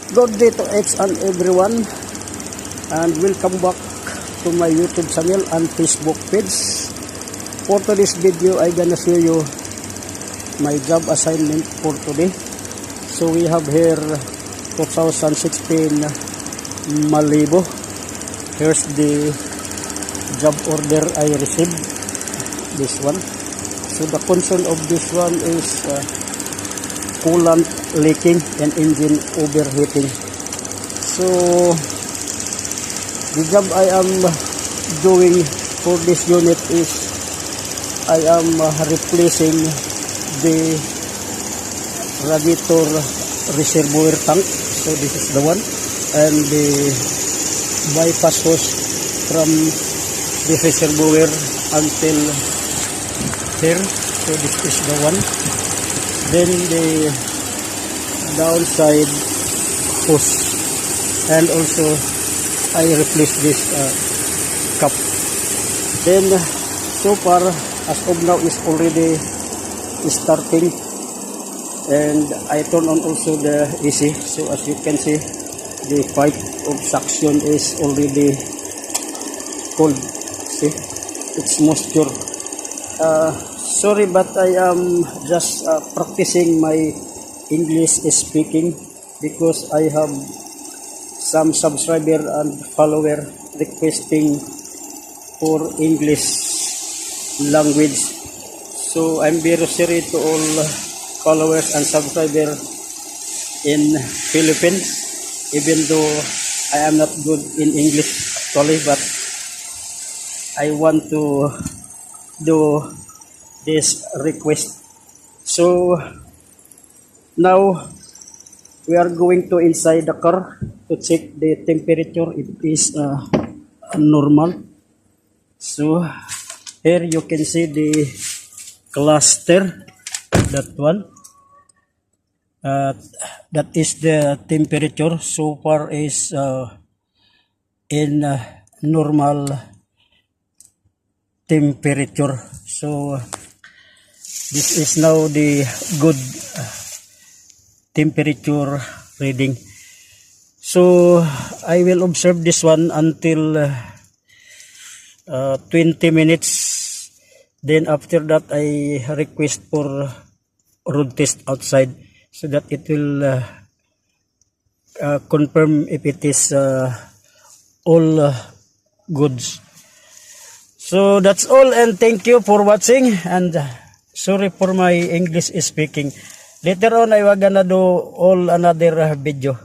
Good day to each and everyone, and welcome back to my YouTube channel and Facebook page. For today's video, I gonna show you my job assignment for today. So we have here 2016 Malibu. Here's the job order I received, this one. So the concern of this one is coolant leaking and engine overheating. So the job I am doing for this unit is I am replacing the radiator reservoir tank. So this is the one, and the bypass hose from the reservoir until here. So this is the one. Then the downside hose, and also I replace this cup. Then so far as of now is already starting, and I turn on also the AC. So as you can see, the pipe of suction is already cold. See, it's moisture. Sorry, but I am just practicing my English speaking, because I have some subscriber and follower requesting for English language. So I'm very sorry to all followers and subscribers in Philippines, even though I am not good in English actually, but I want to do this request. So now we are going to inside the car to check the temperature. It is normal. So here you can see the cluster, that one. That is the temperature. So far is in normal temperature. So this is now the good temperature reading. So I will observe this one until 20 minutes. Then after that I request for road test outside, so that it will confirm if it is all goods. So that's all, and thank you for watching, and sorry for my English speaking. Later on I will gonna do all another video.